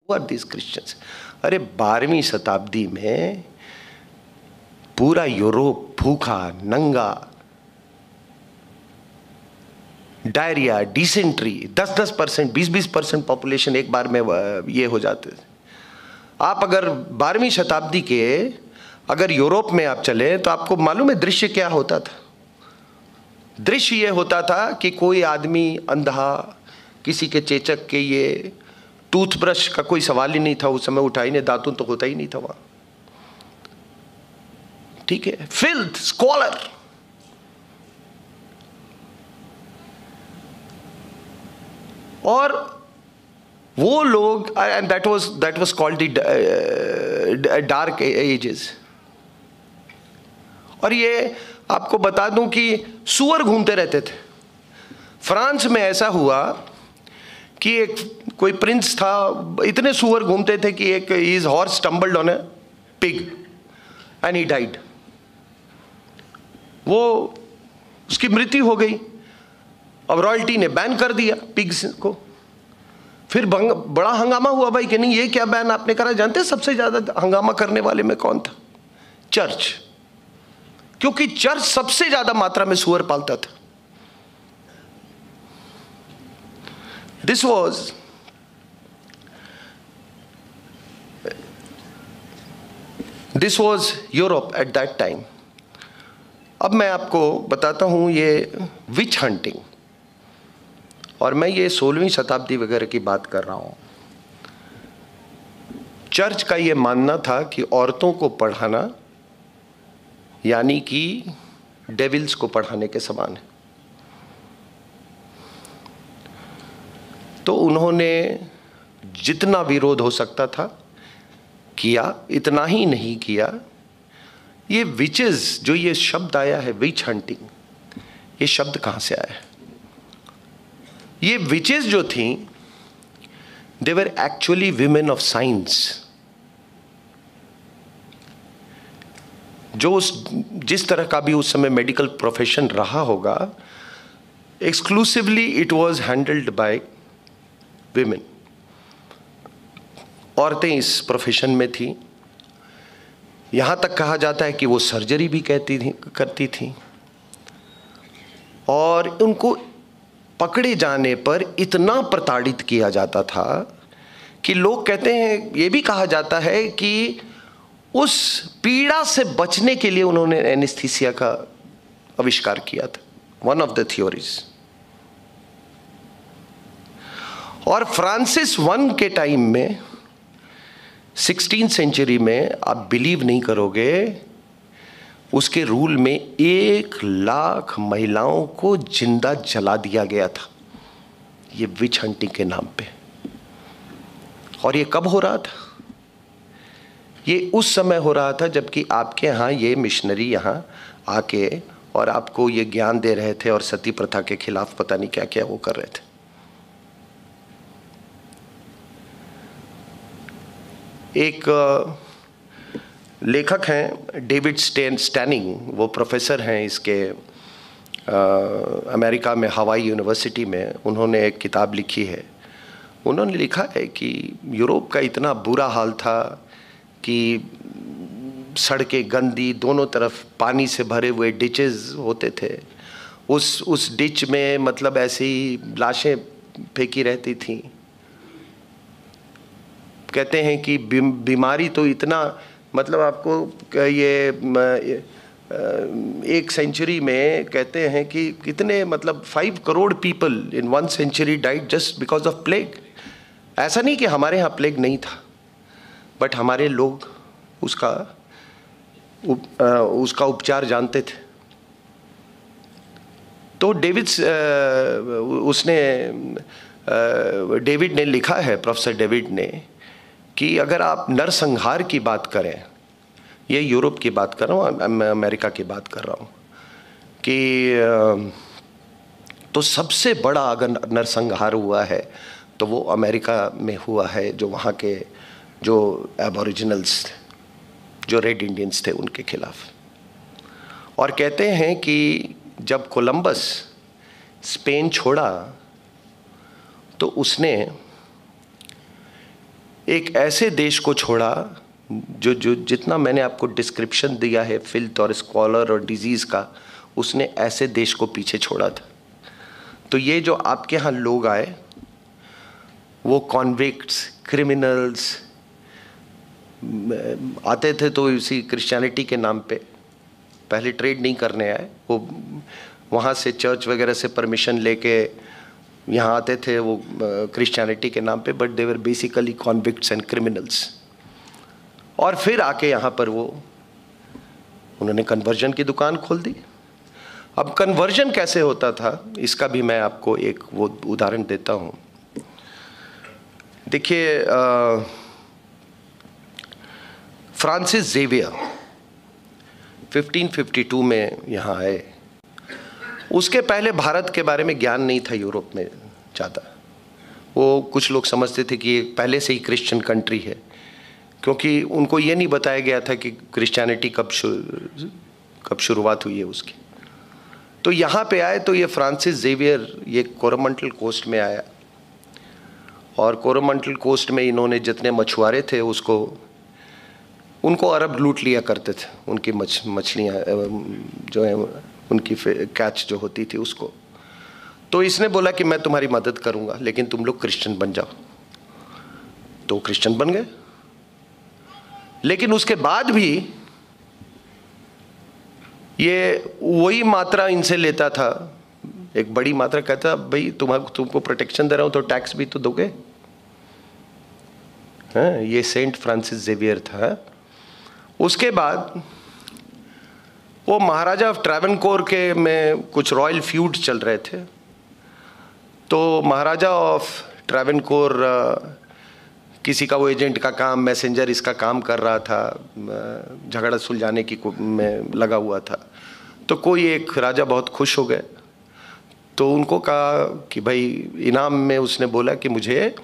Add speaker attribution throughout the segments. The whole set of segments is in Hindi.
Speaker 1: Who are these Christians? अरे 12वीं शताब्दी में पूरा यूरोप भूखा नंगा, डायरिया, डिसेंट्री, 10-10%, 20-20% पॉपुलेशन एक बार में ये हो जाते थे। आप अगर 12वीं शताब्दी के अगर यूरोप में आप चले तो आपको मालूम है दृश्य क्या होता था? दृश्य ये होता था कि कोई आदमी अंधा, किसी के चेचक के, ये टूथब्रश का कोई सवाल ही नहीं था उस समय, उठा ही नहीं, दातुन तो होता ही नहीं था वहां, ठीक है। फिल्थ, स्कॉलर, और वो लोग, and that was called the dark ages. और ये आपको बता दूं कि सुअर घूमते रहते थे। फ्रांस में ऐसा हुआ कि एक कोई प्रिंस था, इतने सुअर घूमते थे कि एक his horse stumbled on A pig and he died. वो उसकी मृत्यु हो गई। अब रॉयल्टी ने बैन कर दिया पिग्स को। फिर बड़ा हंगामा हुआ भाई कि नहीं ये क्या बैन आपने करा। जानते हैं सबसे ज्यादा हंगामा करने वाले में कौन था? चर्च, क्योंकि चर्च सबसे ज्यादा मात्रा में सुअर पालता था। This was Europe at that time. अब मैं आपको बताता हूं ये विच हंटिंग, और मैं ये 16वीं शताब्दी वगैरह की बात कर रहा हूं। चर्च का ये मानना था कि औरतों को पढ़ाना यानी कि डेविल्स को पढ़ाने के समान है। तो उन्होंने जितना विरोध हो सकता था किया। इतना ही नहीं किया, ये विचेस, जो ये शब्द आया है विच हंटिंग, ये शब्द कहां से आया है? ये विचेस जो थी, they were actually women of science. जो जिस तरह का भी उस समय मेडिकल प्रोफेशन रहा होगा, exclusively it was handled by women. औरतें इस प्रोफेशन में थी। यहां तक कहा जाता है कि वो सर्जरी भी करती थी। और उनको पकड़े जाने पर इतना प्रताड़ित किया जाता था कि लोग कहते हैं, ये भी कहा जाता है कि उस पीड़ा से बचने के लिए उन्होंने एनेस्थीसिया का आविष्कार किया था, वन ऑफ द थ्योरीज। और फ्रांसिस I के टाइम में, 16th सेंचुरी में, आप बिलीव नहीं करोगे, उसके रूल में 1 लाख महिलाओं को जिंदा जला दिया गया था, ये विच हंटिंग के नाम पे। और ये कब हो रहा था? ये उस समय हो रहा था जबकि आपके यहाँ ये मिशनरी यहाँ आके और आपको ये ज्ञान दे रहे थे और सती प्रथा के खिलाफ पता नहीं क्या क्या वो कर रहे थे। एक लेखक हैं डेविड स्टैनिंग, वो प्रोफेसर हैं इसके अमेरिका में हवाई यूनिवर्सिटी में। उन्होंने एक किताब लिखी है। उन्होंने लिखा है कि यूरोप का इतना बुरा हाल था कि सड़कें गंदी, दोनों तरफ पानी से भरे हुए डिचेस होते थे। उस डिच में मतलब ऐसी लाशें फेंकी रहती थीं। कहते हैं कि बीमारी तो इतना, मतलब आपको ये 1 सेंचुरी में कहते हैं कि कितने, मतलब 5 crore people in 1 century died just because of plague. ऐसा नहीं कि हमारे यहाँ प्लेग नहीं था, बट हमारे लोग उसका उपचार जानते थे। तो डेविड ने लिखा है, प्रोफेसर डेविड ने, कि अगर आप नरसंहार की बात करें, ये यूरोप की बात कर रहा हूँ, मैं अमेरिका की बात कर रहा हूँ, कि तो सबसे बड़ा अगर नरसंहार हुआ है तो वो अमेरिका में हुआ है, जो वहाँ के जो एबोरिजिनल्स थे, जो रेड इंडियंस थे, उनके खिलाफ। और कहते हैं कि जब कोलंबस स्पेन छोड़ा तो उसने एक ऐसे देश को छोड़ा जो जो जितना मैंने आपको डिस्क्रिप्शन दिया है फिल्थ और स्कॉलर और डिजीज़ का, उसने ऐसे देश को पीछे छोड़ा था। तो ये जो आपके यहाँ लोग आए, वो कॉन्विक्ट्स, क्रिमिनल्स आते थे तो इसी क्रिश्चियनिटी के नाम पे, पहले ट्रेड नहीं करने आए, वो वहाँ से चर्च वगैरह से परमिशन लेके यहाँ आते थे वो क्रिश्चियनिटी के नाम पे, but they were basically convicts and criminals. और फिर आके यहाँ पर वो उन्होंने कन्वर्जन की दुकान खोल दी। अब कन्वर्जन कैसे होता था इसका भी मैं आपको एक वो उदाहरण देता हूँ। देखिए, फ्रांसिस जेवियर 1552 में यहाँ आए। उसके पहले भारत के बारे में ज्ञान नहीं था यूरोप में ज़्यादा। वो कुछ लोग समझते थे कि ये पहले से ही क्रिश्चियन कंट्री है, क्योंकि उनको ये नहीं बताया गया था कि क्रिश्चियनिटी कब शुरुआत हुई है उसकी। तो यहाँ पे आए तो ये फ्रांसिस जेवियर ये कोरोमंडल कोस्ट में आया, और कोरोमंडल कोस्ट में इन्होंने जितने मछुआरे थे उनको अरब लूट लिया करते थे, उनकी मछलियाँ जो है उनकी कैच जो होती थी उसको। तो इसने बोला कि मैं तुम्हारी मदद करूँगा, लेकिन तुम लोग क्रिश्चियन बन जाओ। तो क्रिश्चियन बन गए, लेकिन उसके बाद भी ये वही मात्रा इनसे लेता था, एक बड़ी मात्रा। कहता भाई तुमको प्रोटेक्शन दे रहा हूं तो टैक्स भी तो दोगे। हाँ, ये सेंट फ्रांसिस जेवियर था। उसके बाद वो महाराजा ऑफ ट्रैवनकोर के में कुछ रॉयल फ्यूड चल रहे थे। तो महाराजा ऑफ ट्रैवनकोर किसी का वो एजेंट का काम, मैसेंजर इसका काम कर रहा था, झगड़ा सुलझाने की में लगा हुआ था। तो कोई एक राजा बहुत खुश हो गए, तो उनको कहा कि भाई इनाम में उसने बोला कि मुझे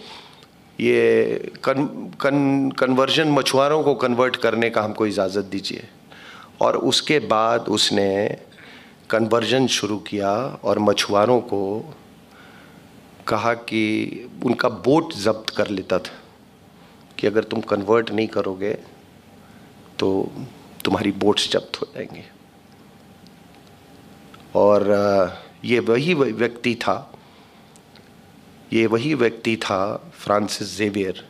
Speaker 1: ये कन्वर्जन, मछुआरों को कन्वर्ट करने का हमको इजाज़त दीजिए। और उसके बाद उसने कन्वर्जन शुरू किया और मछुआरों को कहा कि उनका बोट जब्त कर लेता था कि अगर तुम कन्वर्ट नहीं करोगे तो तुम्हारी बोट्स जब्त हो जाएंगी। और ये वही व्यक्ति था फ्रांसिस जेवियर,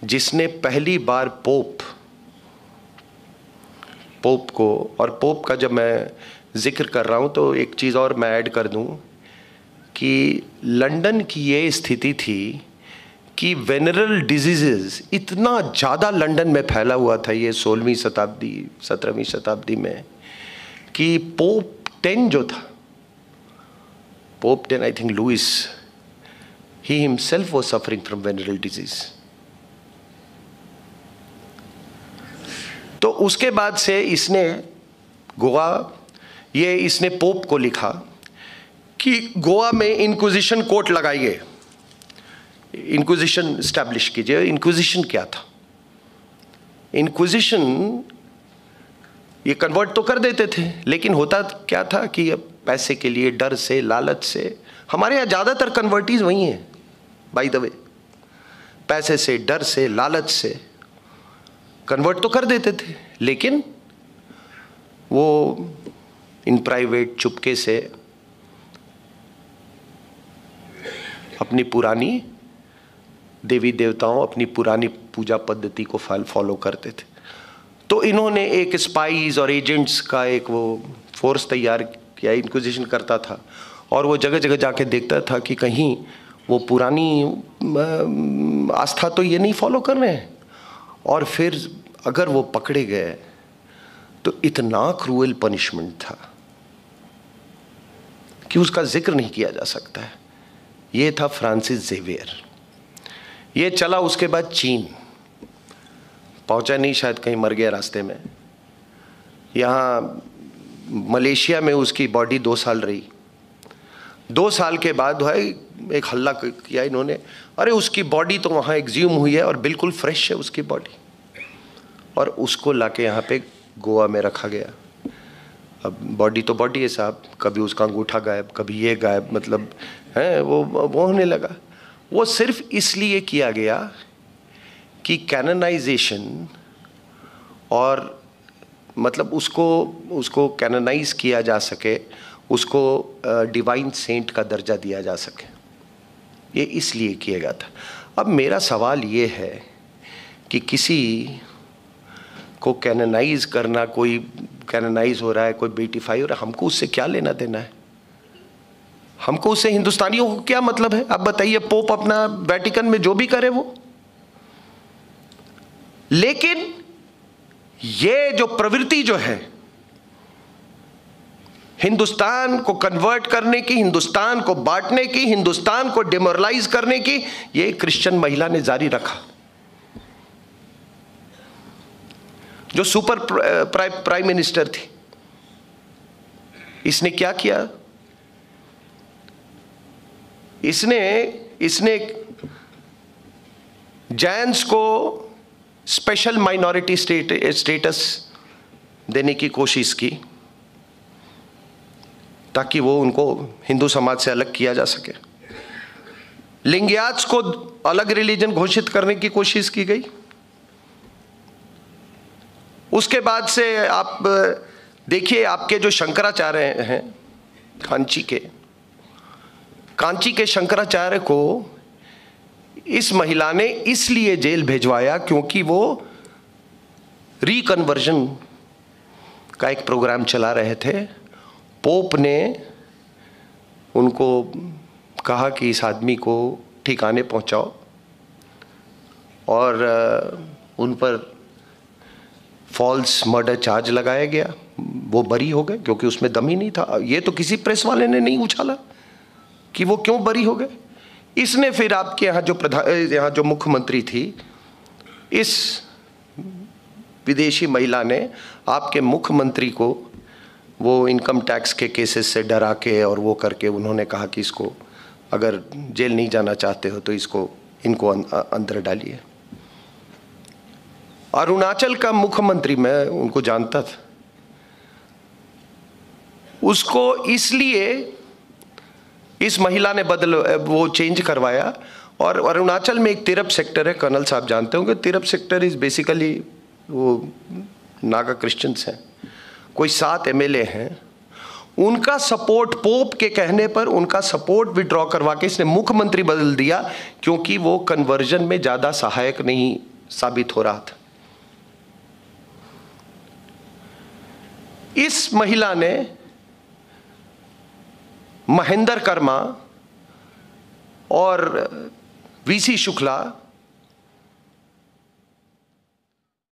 Speaker 1: जिसने पहली बार पोप को, और पोप का जब मैं जिक्र कर रहा हूँ तो एक चीज़ और मैं ऐड कर दूँ कि लंदन की ये स्थिति थी कि वेनरल डिजीज़ेस इतना ज़्यादा लंदन में फैला हुआ था ये 16वीं शताब्दी 17वीं शताब्दी में, कि पोप 10 जो था, pope 10 I think Louis, he himself was suffering from venereal disease। तो उसके बाद से इसने पोप को लिखा कि गोवा में इंक्विजिशन कोर्ट लगाइए, इंक्विजिशन स्टैब्लिश कीजिए। इंक्विजिशन क्या था? इंक्विजिशन ये कन्वर्ट तो कर देते थे, लेकिन होता क्या था कि पैसे के लिए, डर से, लालच से, हमारे यहाँ ज़्यादातर कन्वर्टीज वही हैं बाय द वे, पैसे से, डर से, लालच से कन्वर्ट तो कर देते थे, लेकिन वो इन प्राइवेट चुपके से अपनी पुरानी देवी देवताओं, अपनी पुरानी पूजा पद्धति को फॉलो करते थे। तो इन्होंने एक स्पाइज और एजेंट्स का एक वो फोर्स तैयार किया, इंक्विजिशन करता था, और वो जगह जगह जाके देखता था कि कहीं वो पुरानी आस्था तो ये नहीं फॉलो कर रहे हैं। और फिर अगर वो पकड़े गए तो इतना क्रूएल पनिशमेंट था कि उसका जिक्र नहीं किया जा सकता है। ये था फ्रांसिस जेवियर। ये चला, उसके बाद चीन पहुंचा नहीं, शायद कहीं मर गया रास्ते में। यहाँ मलेशिया में उसकी बॉडी 2 साल रही। 2 साल के बाद भाई एक हल्ला किया इन्होंने, अरे उसकी बॉडी तो वहाँ एक्सह्यूम हुई है और बिल्कुल फ्रेश है उसकी बॉडी, और उसको लाके यहाँ पे गोवा में रखा गया। अब बॉडी तो बॉडी है साहब, कभी उसका अंगूठा गायब, कभी ये गायब, मतलब है वो होने लगा। वो सिर्फ इसलिए किया गया कि कैननाइजेशन और मतलब उसको कैननाइज किया जा सके, उसको डिवाइन सेंट का दर्जा दिया जा सके, ये इसलिए किया गया था। अब मेरा सवाल ये है कि किसी को कैननाइज करना, कोई कैननाइज हो रहा है, कोई बेटिफाई हो रहा है, हमको उससे क्या लेना देना है? हमको उससे, हिंदुस्तानियों को क्या मतलब है? आप बताइए, पोप अपना वेटिकन में जो भी करे वो। लेकिन ये जो प्रवृत्ति जो है हिंदुस्तान को कन्वर्ट करने की, हिंदुस्तान को बांटने की, हिंदुस्तान को डिमोरलाइज करने की, ये क्रिश्चियन महिला ने जारी रखा। जो सुपर प्राइम मिनिस्टर थी, इसने क्या किया? इसने जैन्स को स्पेशल माइनॉरिटी स्टेटस देने की कोशिश की ताकि वो उनको हिंदू समाज से अलग किया जा सके। लिंगायत्स को अलग रिलीजन घोषित करने की कोशिश की गई। उसके बाद से आप देखिए, आपके जो शंकराचार्य हैं कांची के शंकराचार्य को इस महिला ने इसलिए जेल भिजवाया क्योंकि वो रिकन्वर्जन का एक प्रोग्राम चला रहे थे। पोप ने उनको कहा कि इस आदमी को ठिकाने पहुंचाओ, और उन पर फॉल्स मर्डर चार्ज लगाया गया। वो बरी हो गए क्योंकि उसमें दम ही नहीं था। ये तो किसी प्रेस वाले ने नहीं उछाला कि वो क्यों बरी हो गए। इसने फिर आपके यहाँ जो मुख्यमंत्री थी, इस विदेशी महिला ने आपके मुख्यमंत्री को वो इनकम टैक्स के केसेस से डरा के और वो करके उन्होंने कहा कि इसको अगर जेल नहीं जाना चाहते हो तो इनको अंदर डालिए। अरुणाचल का मुख्यमंत्री, मैं उनको जानता था, उसको इसलिए इस महिला ने वो चेंज करवाया। और अरुणाचल में एक तिरप सेक्टर है, कर्नल साहब जानते होंगे। तिरप सेक्टर इज बेसिकली वो नागा क्रिश्चियंस हैं। कोई 7 एमएलए हैं, उनका सपोर्ट, पोप के कहने पर उनका सपोर्ट विड्रॉ करवा के इसने मुख्यमंत्री बदल दिया क्योंकि वो कन्वर्जन में ज्यादा सहायक नहीं साबित हो रहा था। इस महिला ने महेंद्र कर्मा और वीसी शुक्ला